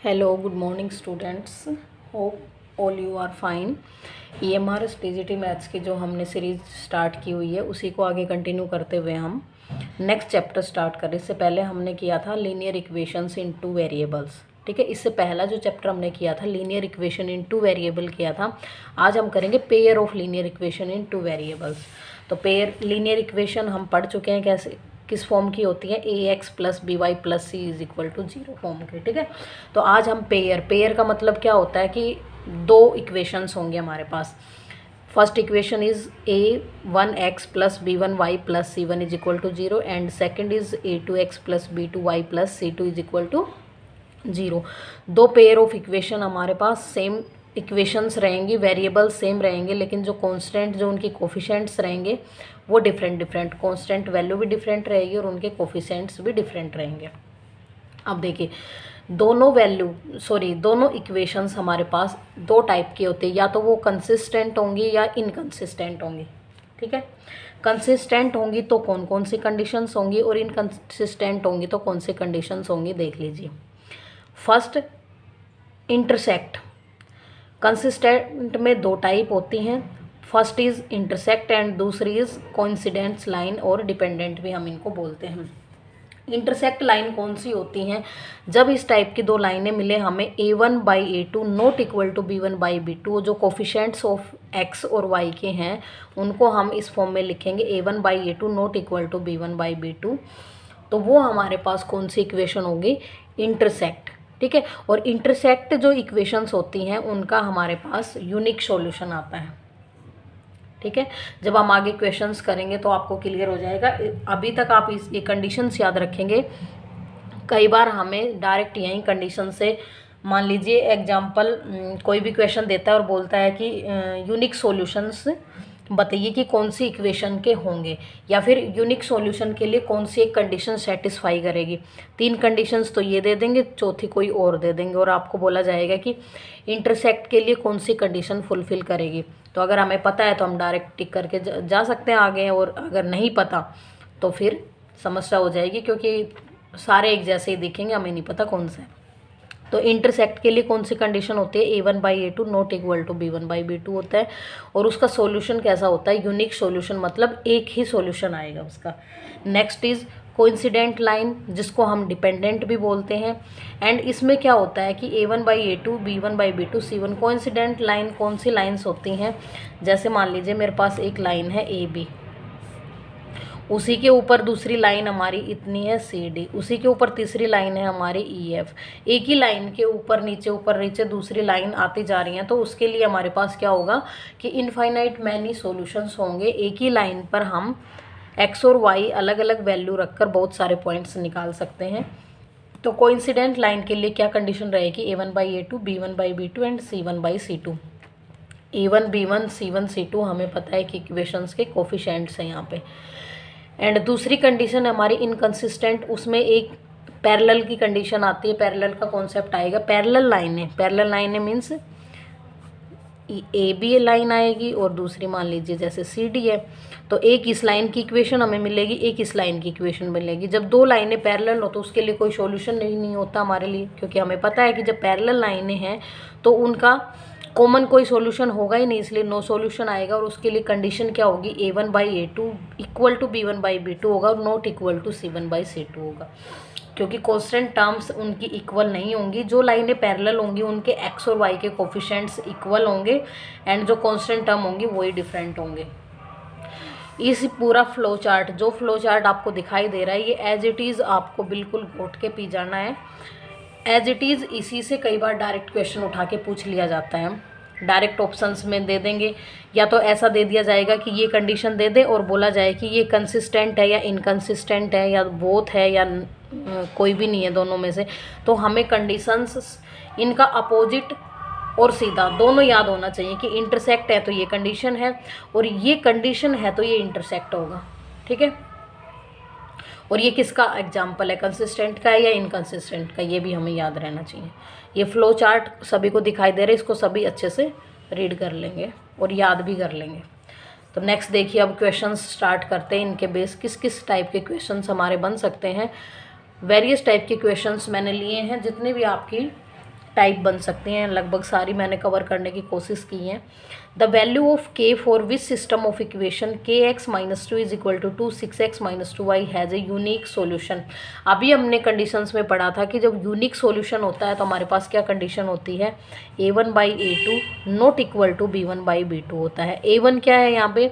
Hello, good morning students. Hope all you are fine. EMR TGT maths की जो हमने series start की हुई है उसी को आगे कंटिन्यू करते हुए हम नेक्स्ट चैप्टर स्टार्ट करें। इससे पहले हमने किया था लीनियर इक्वेशंस इन टू वेरिएबल्स। ठीक है, इससे पहला जो चैप्टर हमने किया था linear equation in two variable किया था। आज हम करेंगे pair of linear equation in two variables. तो पेयर लीनियर इक्वेशन हम पढ़ चुके हैं कैसे किस फॉर्म की होती है, ax plus b y plus c is equal to 0 form की। ठीक है, तो आज हम पेयर का मतलब क्या होता है कि दो इक्वेशंस होंगे हमारे पास। First equation is a1x plus b1y plus c1 is equal to 0 and second is a2x plus b2y plus c2 is equal to 0। दो पेयर ऑफ इक्वेशन हमारे पास सेम इक्वेशंस रहेंगी, वेरिएबल सेम रहेंगे, लेकिन जो कांस्टेंट जो उनके कोफिशिएंट्स रहेंगे वो डिफरेंट कांस्टेंट वैल्यू भी डिफरेंट रहेगी और उनके कोफिशिएंट्स भी डिफरेंट रहेंगे। अब देखिए दोनों इक्वेशंस हमारे पास दो टाइप की होती है, या तो वो कंसिस्टेंट होंगी या इनकंसिस्टेंट होंगी। ठीक है, कंसिस्टेंट होंगी तो कौन कौन सी कंडीशंस होंगी और इनकंसिस्टेंट होंगी तो कौन सी कंडीशंस होंगी, देख लीजिए। First, intersect. कंसिस्टेंट में दो टाइप होती हैं, फर्स्ट इज़ इंटरसेक्ट एंड दूसरी इज़ कोइंसिडेंस लाइन और डिपेंडेंट भी हम इनको बोलते हैं। इंटरसेक्ट लाइन कौन सी होती हैं, जब इस टाइप की दो लाइनें मिले हमें a1/a2 not equal to b1/b2, जो कोफिशिएंट्स ऑफ x और y के हैं उनको हम इस फॉर्म में लिखेंगे a1/a2 not equal to b1/b2, तो वो हमारे पास कौन सी इक्वेशन होगी, इंटरसेक्ट। ठीक है, और इंटरसेक्ट जो इक्वेशंस होती हैं उनका हमारे पास यूनिक सॉल्यूशन आता है। ठीक है, जब हम आगे क्वेश्चंस करेंगे तो आपको क्लियर हो जाएगा। अभी तक आप ये कंडीशंस याद रखेंगे। कई बार हमें डायरेक्ट यही कंडीशन से, मान लीजिए एग्जांपल कोई भी क्वेश्चन देता है और बोलता है कि यूनिक सॉल्यूशंस बताइए कि कौन सी इक्वेशन के होंगे, या फिर यूनिक सॉल्यूशन के लिए कौन सी एक कंडीशन सेटिस्फाई करेगी। तीन कंडीशंस तो ये दे देंगे, चौथी कोई और दे देंगे और आपको बोला जाएगा कि इंटरसेक्ट के लिए कौन सी कंडीशन फुलफिल करेगी। तो अगर हमें पता है तो हम डायरेक्ट टिक करके जा सकते हैं आगे, और अगर नहीं पता तो फिर समस्या हो जाएगी, क्योंकि सारे एक जैसे ही दिखेंगे, हमें नहीं पता कौन सा है। तो इंटरसेक्ट के लिए कौन सी कंडीशन होती है, a1/a2 not equal to b1/b2 होता है, और उसका सॉल्यूशन कैसा होता है, यूनिक सॉल्यूशन, मतलब एक ही सॉल्यूशन आएगा उसका। नेक्स्ट इज कोइंसिडेंट लाइन, जिसको हम डिपेंडेंट भी बोलते हैं। एंड इसमें क्या होता है कि a1/a2 b1/b2 c1, coincident line कौन सी लाइन्स होती हैं, जैसे मान लीजिए मेरे पास एक लाइन है AB, उसी के ऊपर दूसरी लाइन हमारी इतनी है CD, उसी के ऊपर तीसरी लाइन है हमारी EF। एक ही लाइन के ऊपर नीचे दूसरी लाइन आती जा रही हैं, तो उसके लिए हमारे पास क्या होगा कि इनफाइनाइट मैनी सॉल्यूशंस होंगे। एक ही लाइन पर हम x और y अलग अलग वैल्यू रखकर बहुत सारे पॉइंट्स निकाल सकते हैं। तो कोइंसिडेंट लाइन के लिए क्या कंडीशन रहेगी, a1/a2 b1/b2 and c1/c2। a1 b1 c1 c2 हमें पता है कि इक्वेशंस के कोफिशिएंट्स हैं यहाँ पे। एंड दूसरी कंडीशन हमारी इनकंसिस्टेंट, उसमें एक पैरेलल की कंडीशन आती है। पैरेलल का कॉन्सेप्ट आएगा, पैरेलल लाइनें मीन्स AB लाइन आएगी और दूसरी मान लीजिए जैसे CD है, तो एक इस लाइन की इक्वेशन हमें मिलेगी, एक इस लाइन की इक्वेशन मिलेगी। जब दो लाइनें पैरेलल हो तो उसके लिए कोई सॉल्यूशन नहीं होता हमारे लिए, क्योंकि हमें पता है कि जब पैरेलल लाइनें हैं तो उनका कॉमन कोई सॉल्यूशन होगा ही नहीं, इसलिए नो सॉल्यूशन आएगा। और उसके लिए कंडीशन क्या होगी, a1/a2 इक्वल टू b1/b2 होगा और नॉट इक्वल टू c1/c2 होगा, क्योंकि कांस्टेंट टर्म्स उनकी इक्वल नहीं होंगी। जो लाइनें पैरेलल होंगी उनके x और y के कोफिशिएंट्स इक्वल होंगे, एंड जो कांस्टेंट टर्म होंगी वही डिफरेंट होंगे। इस पूरा फ्लो चार्ट आपको दिखाई दे रहा है, ये एज इट इज़ आपको बिल्कुल घोट के पी जाना है एज इट इज़। इसी से कई बार डायरेक्ट क्वेश्चन उठा के पूछ लिया जाता है, डायरेक्ट ऑप्शंस में दे देंगे, या तो ऐसा दे दिया जाएगा कि ये कंडीशन दे दे और बोला जाए कि ये कंसिस्टेंट है या इनकंसिस्टेंट है या बोथ है या कोई भी नहीं है दोनों में से। तो हमें कंडीशंस इनका अपोजिट और सीधा दोनों याद होना चाहिए कि इंटरसेक्ट है तो ये कंडीशन है, और ये कंडीशन है तो ये इंटरसेक्ट होगा। ठीक है, और ये किसका एग्जाम्पल है, कंसिस्टेंट का है या इनकंसिस्टेंट का, ये भी हमें याद रहना चाहिए। ये फ्लो चार्ट सभी को दिखाई दे रहा है, इसको सभी अच्छे से रीड कर लेंगे और याद भी कर लेंगे। तो नेक्स्ट देखिए, अब क्वेश्चंस स्टार्ट करते हैं। इनके बेस किस किस टाइप के क्वेश्चंस हमारे बन सकते हैं। वेरियस टाइप के क्वेश्चंस मैंने लिए हैं, जितने भी आपकी टाइप बन सकती हैं, लगभग सारी मैंने कवर करने की कोशिश की है। The value of k for which system of equation k x minus two is equal to 6x minus 2y has a unique solution. अभी हमने कंडीशंस में पढ़ा था कि जब यूनिक सोल्यूशन होता है तो हमारे पास क्या कंडीशन होती है, a1/a2 not equal to b1/b2 होता है। a1 क्या है, यहाँ पे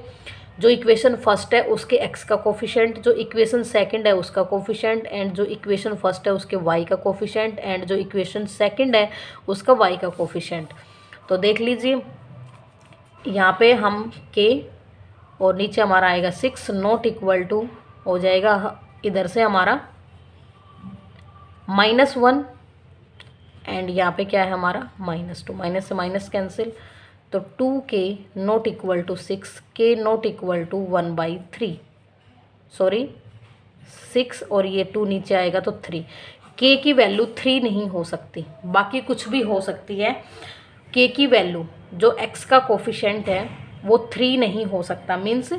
जो इक्वेशन फर्स्ट है उसके x का कोफिशेंट, जो इक्वेशन सेकंड है उसका कोफिशेंट, एंड जो इक्वेशन फर्स्ट है उसके y का कोफिशेंट, एंड जो इक्वेशन सेकंड है उसका y का कोफिशेंट। तो देख लीजिए यहाँ पे हम k और नीचे हमारा आएगा 6 नॉट इक्वल टू हो जाएगा इधर से हमारा -1 एंड यहाँ पे क्या है हमारा -2, माइनस से माइनस कैंसिल, तो 2k not equal to 6, k not equal to 1/3, sorry 6 और ये 2 नीचे आएगा तो 3। k की वैल्यू 3 नहीं हो सकती, बाकी कुछ भी हो सकती है। k की वैल्यू जो x का कोफिशेंट है वो 3 नहीं हो सकता, मीन्स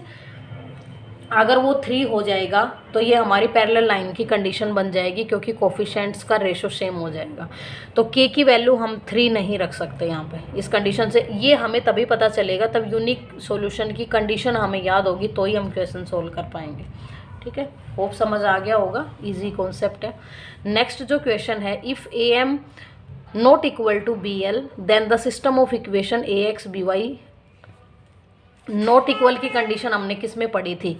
अगर वो 3 हो जाएगा तो ये हमारी पैरेलल लाइन की कंडीशन बन जाएगी, क्योंकि कोफिशेंट्स का रेशो सेम हो जाएगा। तो k की वैल्यू हम 3 नहीं रख सकते यहाँ पे इस कंडीशन से। ये हमें तभी पता चलेगा, तब यूनिक सॉल्यूशन की कंडीशन हमें याद होगी तो ही हम क्वेश्चन सोल्व कर पाएंगे। ठीक है, होप समझ आ गया होगा, इजी कॉन्सेप्ट है। नेक्स्ट जो क्वेश्चन है, if am not equal to bl then the system of equation ax by not equal की कंडीशन हमने किस में पढ़ी थी।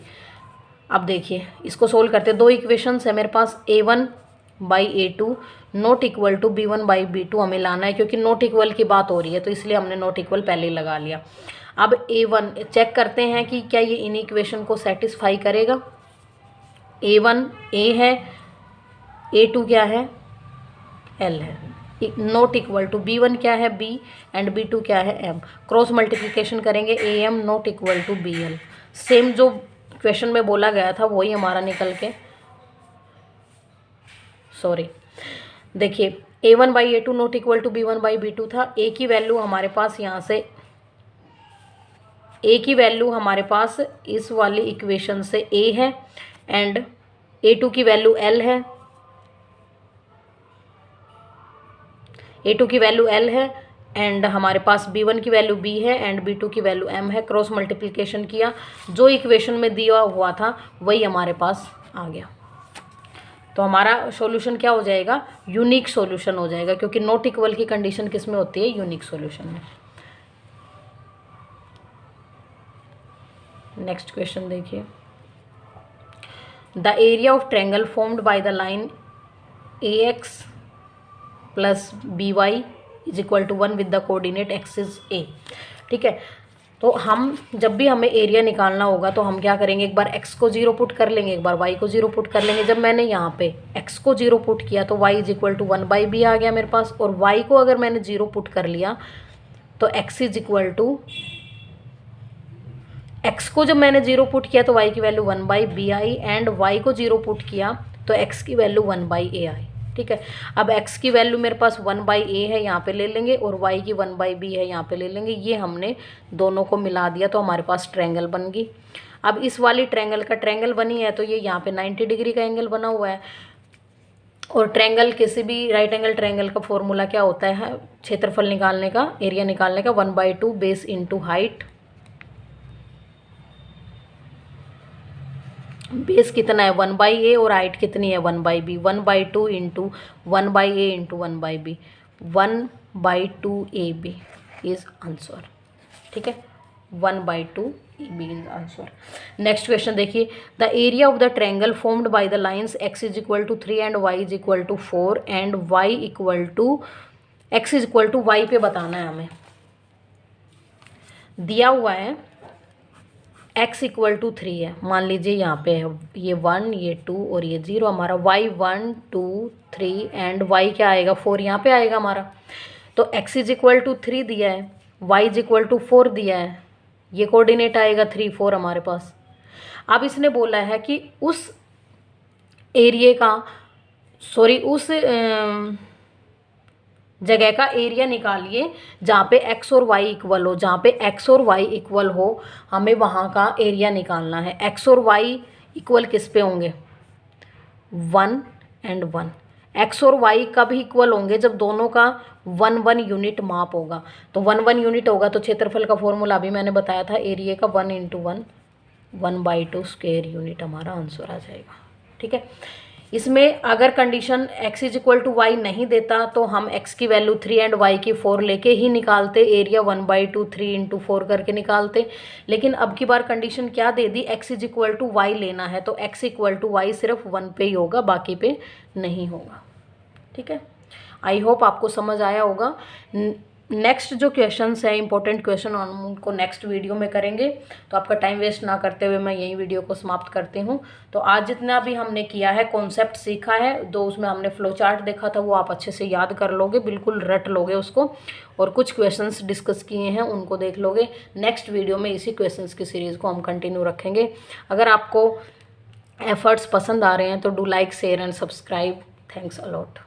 अब देखिए इसको सोल्व करते, दो इक्वेशंस है मेरे पास, a1/a2 not equal to b1/b2 हमें लाना है, क्योंकि नॉट इक्वल की बात हो रही है तो इसलिए हमने नॉट इक्वल पहले ही लगा लिया। अब a1 चेक करते हैं कि क्या ये इन इक्वेशन को सेटिस्फाई करेगा। a1 a है, a2 क्या है, l है, नॉट इक्वल टू b1 क्या है, b, एंड b2 क्या है, m। क्रॉस मल्टीप्लिकेशन करेंगे, am not equal to bl, same जो क्वेश्चन में बोला गया था वही हमारा निकल के, सॉरी देखिए a1/a2 not equal to b1/b2 था। a की वैल्यू हमारे पास यहाँ से, a की वैल्यू हमारे पास इस वाली इक्वेशन से a है, एंड a2 की वैल्यू l है, a2 की वैल्यू l है, एंड हमारे पास b1 की वैल्यू b है, एंड b2 की वैल्यू m है। क्रॉस मल्टीप्लिकेशन किया, जो इक्वेशन में दिया हुआ था वही हमारे पास आ गया। तो हमारा सॉल्यूशन क्या हो जाएगा, यूनिक सॉल्यूशन हो जाएगा, क्योंकि नॉट इक्वल की कंडीशन किस में होती है, यूनिक सॉल्यूशन में। नेक्स्ट क्वेश्चन देखिए, the area of triangle formed by the line ax plus by is equal to 1 with the coordinate axis a। ठीक है, तो हम जब भी हमें एरिया निकालना होगा तो हम क्या करेंगे, एक बार x को 0 पुट कर लेंगे, एक बार y को 0 पुट कर लेंगे। जब मैंने यहाँ पे x को 0 पुट किया तो y is equal to 1/b आ गया मेरे पास, और y को अगर मैंने 0 पुट कर लिया तो x is equal to, x को जब मैंने 0 पुट किया तो y की value 1/b I, and y को 0 पुट किया तो x की वैल्यू 1/a आई। ठीक है, अब x की वैल्यू मेरे पास 1/a है, यहाँ पे ले लेंगे, और y की 1/b है, यहाँ पे ले लेंगे। ये हमने दोनों को मिला दिया तो हमारे पास ट्रायंगल बन गई। अब इस वाली ट्रायंगल का ट्रायंगल बनी है तो ये यहाँ पे 90 डिग्री का एंगल बना हुआ है, और ट्रायंगल किसी भी राइट एंगल ट्रायंगल का फॉर्मूला क्या होता है, क्षेत्रफल निकालने का, एरिया निकालने का, 1/2 बेस इंटू हाइट। बेस कितना है 1/a और हाइट कितनी है 1/b, 1/2 into 1/a into 1/b, 1/2ab is answer. ठीक है, 1/2ab is answer. Next question देखिए, the area of the triangle formed by the lines x is equal to 3 and y is equal to 4 and y equal to x is equal to y पे बताना है हमें। दिया हुआ है x equal to 3 है, मान लीजिए यहाँ पे है ये 1, ये 2 और ये 0, हमारा y 1 2 3 एंड y क्या आएगा 4 यहाँ पे आएगा हमारा। तो x इज इक्वल टू 3 दिया है, y इज इक्वल टू 4 दिया है, ये कोऑर्डिनेट आएगा 3 4 हमारे पास। अब इसने बोला है कि उस एरिया का, सॉरी उस जगह का एरिया निकालिए जहाँ पे x और y इक्वल हो, जहाँ पे x और y इक्वल हो हमें वहाँ का एरिया निकालना है। x और y इक्वल किस पे होंगे 1 एंड 1, एक्स और वाई कब इक्वल होंगे? जब दोनों का 1 यूनिट माप होगा। तो 1 यूनिट होगा तो क्षेत्रफल का फॉर्मूला अभी मैंने बताया था, एरिया का 1 × 1 1/2 स्क्वायर यूनिट हमारा आंसर आ जाएगा। ठीक है, इसमें अगर कंडीशन x = y नहीं देता तो हम x की वैल्यू 3 एंड y की 4 लेके ही निकालते, एरिया 1/2 3 × 4 करके निकालते। लेकिन अब की बार कंडीशन क्या दे दी? x = y लेना है तो x = y सिर्फ 1 पे ही होगा, बाकी पे नहीं होगा। ठीक है, आई होप आपको समझ आया होगा। नेक्स्ट जो क्वेश्चंस है इंपॉर्टेंट क्वेश्चन, हम उनको नेक्स्ट वीडियो में करेंगे। तो आपका टाइम वेस्ट ना करते हुए मैं यही वीडियो को समाप्त करती हूँ। तो आज जितना भी हमने किया है, कॉन्सेप्ट सीखा है, दो उसमें हमने फ्लो चार्ट देखा था, वो आप अच्छे से याद कर लोगे, बिल्कुल रट लोगे उसको, और कुछ क्वेश्चंस डिस्कस किए हैं उनको देख लोगे। नेक्स्ट वीडियो में इसी क्वेश्चंस की सीरीज़ को हम कंटिन्यू रखेंगे। अगर आपको एफर्ट्स पसंद आ रहे हैं तो do like, share and subscribe. Thanks a lot.